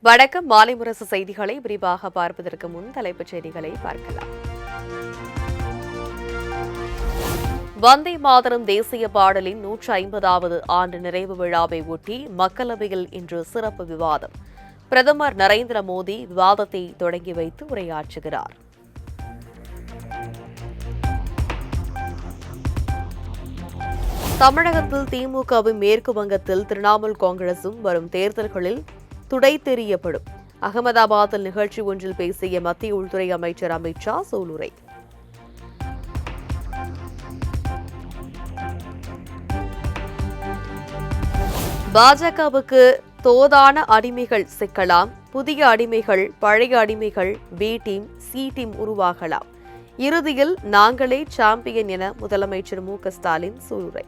வணக்கம். மாலை முரசு செய்திகளை விரிவாக பார்ப்பதற்கு முன் தலைப்புச் செய்திகளை பார்க்கலாம். வந்தே மாதரம் தேசிய பாடலின் 150வது ஆண்டு நிறைவு விழாவை ஒட்டி மக்களவையில் இன்று சிறப்பு விவாதம். பிரதமர் நரேந்திர மோடி விவாதத்தை தொடங்கி வைத்து உரையாற்றுகிறார். தமிழகத்தில் திமுகவும் மேற்கு வங்கத்தில் திரிணாமுல் காங்கிரசும் வரும் தேர்தல்களில் துடைத்தெறியப்படும். அகமதாபாத்தில் நிகழ்ச்சி ஒன்றில் பேசிய மத்திய உள்துறை அமைச்சர் அமித் ஷா சூளுரை. பாஜகவுக்கு தோதான அடிமைகள் சிக்கலாம். புதிய அடிமைகள், பழைய அடிமைகள், பி டீம், சி டீம் உருவாகலாம். இறுதியில் நாங்களே சாம்பியன் என முதலமைச்சர் மு.க.ஸ்டாலின் சூளுரை.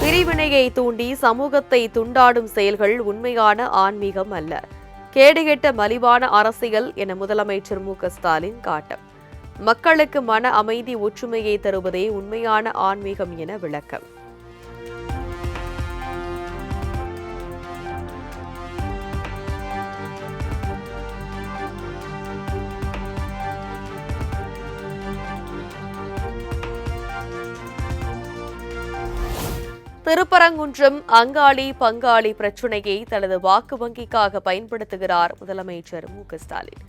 பிரிவினையை தூண்டி சமூகத்தை துண்டாடும் செயல்கள் உண்மையான ஆன்மீகம் அல்ல, கேடுகெட்ட மலிவான அரசியல் என முதலமைச்சர் மு.க.ஸ்டாலின் காட்டம். மக்களுக்கு மன அமைதி, ஒற்றுமையை தருவதே உண்மையான ஆன்மீகம் என விளக்கம். திருப்பரங்குன்றம் அங்காளி பங்காளி பிரச்சினையை தனது வாக்கு வங்கிக்காக பயன்படுத்துகிறார் முதலமைச்சர் மு.க.ஸ்டாலின்.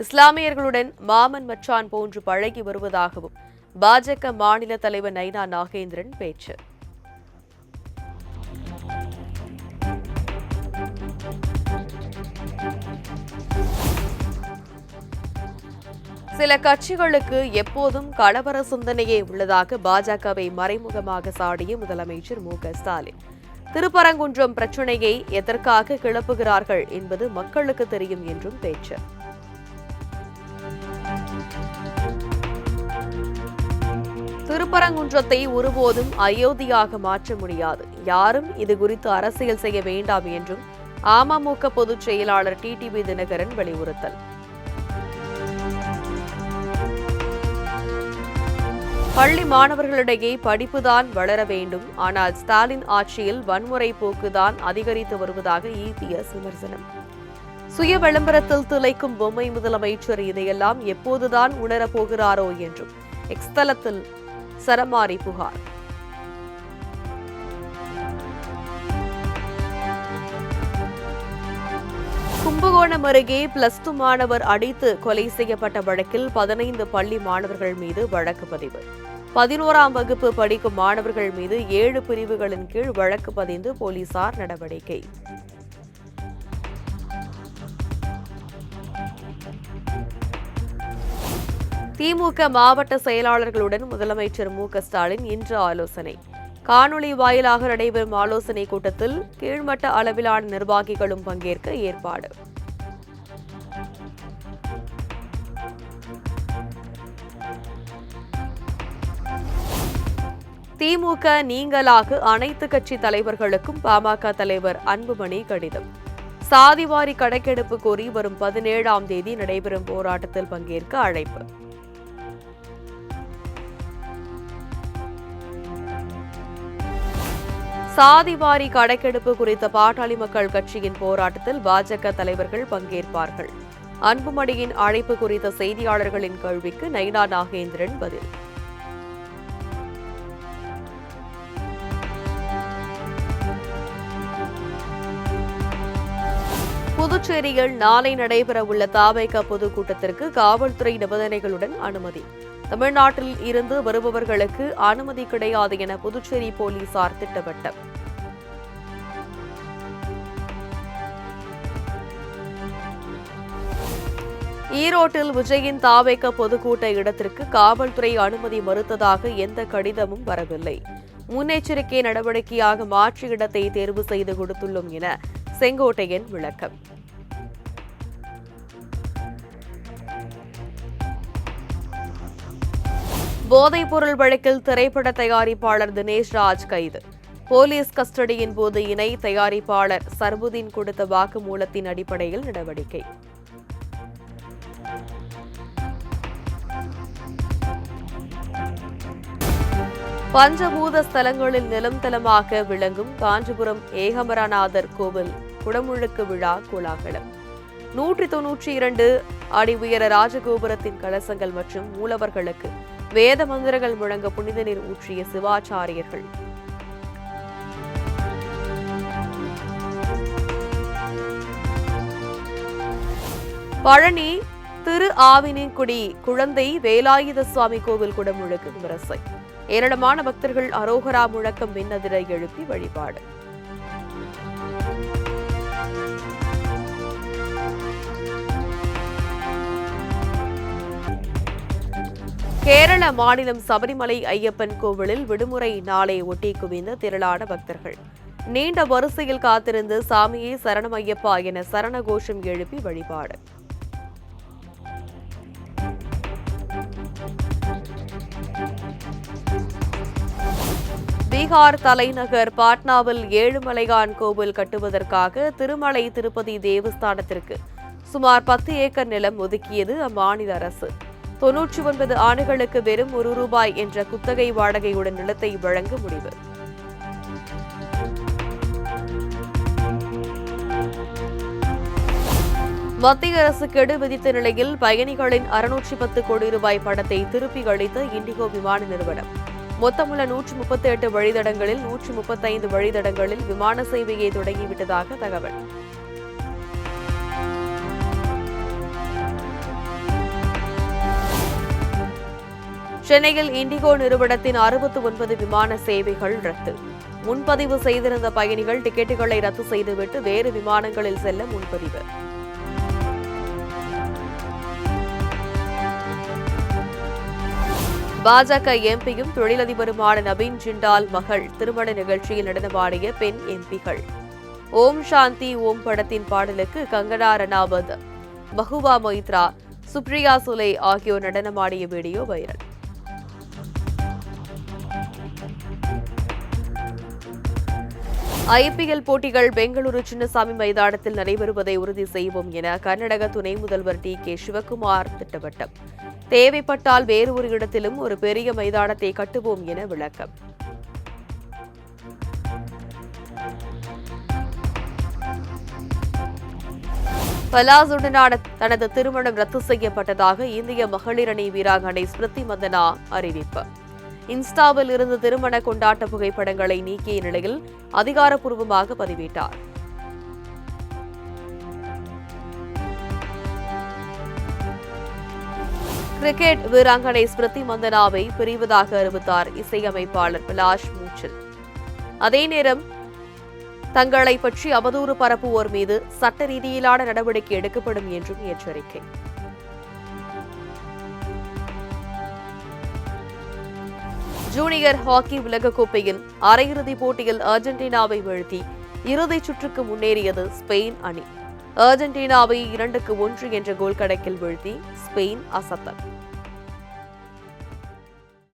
இஸ்லாமியர்களுடன் மாமன் மச்சான் போன்று பழகி வருவதாகவும் பாஜக மாநில தலைவர் நைனா நாகேந்திரன் பேச்சு. சில கட்சிகளுக்கு எப்போதும் கலவர சிந்தனையே உள்ளதாக பாஜகவை மறைமுகமாக சாடிய முதலமைச்சர் மு.க.ஸ்டாலின். திருப்பரங்குன்றம் பிரச்சினையை எதற்காக கிளப்புகிறார்கள் என்பது மக்களுக்கு தெரியும் என்றும் பேச்சு. திருப்பரங்குன்றத்தை ஒருபோதும் அயோத்தியாக மாற்ற முடியாது. யாரும் இது குறித்து அரசியல் செய்ய வேண்டாம் என்றும் அமமுக பொதுச் செயலாளர் டிடிவி தினகரன் வலியுறுத்தல். பள்ளி மாணவர்களிடையே படிப்புதான் வளர வேண்டும், ஆனால் ஸ்டாலின் ஆட்சியில் வன்முறை போக்குதான் அதிகரித்து வருவதாக இபிஎஸ் விமர்சனம். சுய விளம்பரத்தில் திளைக்கும் பொம்மை முதலமைச்சர் இதையெல்லாம் எப்போதுதான் உணரப்போகிறாரோ என்றும் எக்ஸ் தளத்தில் சரமாரி புகார். கும்பகோணம் அருகே +2 மாணவர் அடித்து கொலை செய்யப்பட்ட வழக்கில் 15 பள்ளி மாணவர்கள் மீது வழக்கு பதிவு. 11ஆம் வகுப்பு படிக்கும் மாணவர்கள் மீது 7 பிரிவுகளின் கீழ் வழக்கு பதிந்து போலீசார் நடவடிக்கை. திமுக மாவட்ட செயலாளர்களுடன் முதலமைச்சர் மு.க.ஸ்டாலின் இன்று ஆலோசனை. காணொலி வாயிலாக நடைபெறும் ஆலோசனை கூட்டத்தில் கீழ்மட்ட அளவிலான நிர்வாகிகளும் பங்கேற்க ஏற்பாடு. திமுக நீங்கலாக அனைத்து கட்சி தலைவர்களுக்கும் பாமக தலைவர் அன்புமணி கடிதம். சாதிவாரி கணக்கெடுப்பு கோரி வரும் 17ஆம் தேதி நடைபெறும் போராட்டத்தில் பங்கேற்க அழைப்பு. சாதிவாரி கணக்கெடுப்பு குறித்த பாட்டாளி மக்கள் கட்சியின் போராட்டத்தில் பாஜக தலைவர்கள் பங்கேற்பார்கள். அன்புமணியின் அழைப்பு குறித்த செய்தியாளர்களின் கேள்விக்கு நைனா நாகேந்திரன் பதில். புதுச்சேரியில் நாளை நடைபெறவுள்ள தவேக பொதுக்கூட்டத்திற்கு காவல்துறை நிபந்தனைகளுடன் அனுமதி. தமிழ்நாட்டில் இருந்து வருபவர்களுக்கு அனுமதி கிடையாது என புதுச்சேரி போலீசார் திட்டவட்டம். ஈரோட்டில் விஜயின் தவேக பொதுக்கூட்ட இடத்திற்கு காவல்துறை அனுமதி மறுத்ததாக எந்த கடிதமும் வரவில்லை. முன்னெச்சரிக்கை நடவடிக்கையாக மாற்று இடத்தை தேர்வு செய்து கொடுத்துள்ளோம் என செங்கோட்டையன் விளக்கம். போதைப்பொருள் வழக்கில் திரைப்பட தயாரிப்பாளர் தினேஷ் ராஜ் கைது. போலீஸ் கஸ்டடியின் போது இணை தயாரிப்பாளர் சர்புதீன் கொடுத்த வாக்குமூலத்தின் அடிப்படையில் நடவடிக்கை. பஞ்சபூத ஸ்தலங்களில் நிலம் தலமாக விளங்கும் காஞ்சிபுரம் ஏகம்பரநாதர் கோவில் குடமுழுக்கு விழா கோலாகலம். 192 அடி உயர ராஜகோபுரத்தின் கலசங்கள் மற்றும் மூலவர்களுக்கு வேத மந்திரங்கள் முழங்க புனித நீர் ஊற்றிய சிவாச்சாரியர்கள். பழனி திரு ஆவினிக்குடி குழந்தை வேலாயுத சுவாமி கோவில் குடமுழுக்கு விமரிசை. ஏராளமான பக்தர்கள் அரோகரா முழக்கம் மின்னதிர எழுப்பி வழிபாடு. கேரள மாநிலம் சபரிமலை ஐயப்பன் கோவிலில் விடுமுறை நாளை ஒட்டி குவிந்த திரளான பக்தர்கள் நீண்ட வரிசையில் காத்திருந்து சாமியே சரணம் ஐயப்பா என சரண கோஷம் எழுப்பி வழிபாடு. பீகார் தலைநகர் பாட்னாவில் ஏழுமலையான் கோவில் கட்டுவதற்காக திருமலை திருப்பதி தேவஸ்தானத்திற்கு சுமார் 10 ஏக்கர் நிலம் ஒதுக்கியது அம்மாநில அரசு. 99 ஆண்டுகளுக்கு வெறும் ₹1 என்ற குத்தகை வாடகையுடன் நிலத்தை வழங்க முடிவு. மத்திய அரசு கெடு விதித்த நிலையில் பயணிகளின் ₹610 கோடி பணத்தை திருப்பி அளித்த இண்டிகோ விமான நிறுவனம் மொத்தமுள்ள 138 வழித்தடங்களில் 135 வழித்தடங்களில் விமான சேவையை தொடங்கிவிட்டதாக தகவல். சென்னையில் இண்டிகோ நிறுவனத்தின் 69 விமான சேவைகள் ரத்து. முன்பதிவு செய்திருந்த பயணிகள் டிக்கெட்டுகளை ரத்து செய்துவிட்டு வேறு விமானங்களில் செல்ல முன்பதிவு. பாஜக எம்பியும் தொழிலதிபருமான நவீன் ஜிண்டால் மகள் திருமண நிகழ்ச்சியில் நடனமாடிய பெண் எம்பிகள். ஓம் சாந்தி ஓம் படத்தின் பாடலுக்கு கங்கனா ரனாவத், மஹுவா மொய்த்ரா, சுப்ரியா சுலே ஆகியோர் நடனமாடிய வீடியோ வைரல். ஐபிஎல் போட்டிகள் பெங்களூரு சின்னசாமி மைதானத்தில் நடைபெறுவதை உறுதி செய்வோம் என கர்நாடக துணை முதல்வர் டி.கே. சிவக்குமார் திட்டவட்டம். தேவைப்பட்டால் வேறு ஒரு இடத்திலும் ஒரு பெரிய மைதானத்தை கட்டுவோம் என விளக்கம். பலாசுடனான தனது திருமணம் ரத்து செய்யப்பட்டதாக இந்திய மகளிர் அணி வீராங்கனை ஸ்மிருதி மந்தனா அறிவிப்பு. இன்ஸ்டாவில் இருந்து திருமண கொண்டாட்ட புகைப்படங்களை நீக்கிய நிலையில் அதிகாரப்பூர்வமாக பதிவிட்டார். கிரிக்கெட் வீராங்கனை ஸ்மிருதி மந்தனாவை பிரிவதாக அறிவித்தார் இசையமைப்பாளர் பிலாஷ் மூச்சல். அதே நேரம் தங்களை பற்றி அவதூறு பரப்புவோர் மீது சட்ட ரீதியிலான நடவடிக்கை எடுக்கப்படும் என்றும் எச்சரிக்கை. ஜூனியர் ஹாக்கி உலகக்கோப்பையில் அரையிறுதிப் போட்டியில் அர்ஜென்டினாவை வீழ்த்தி இறுதிச் சுற்றுக்கு முன்னேறியது ஸ்பெயின் அணி. அர்ஜென்டினாவை 2-1 என்ற கோல் கணக்கில் வீழ்த்தி ஸ்பெயின் அசத்தல்.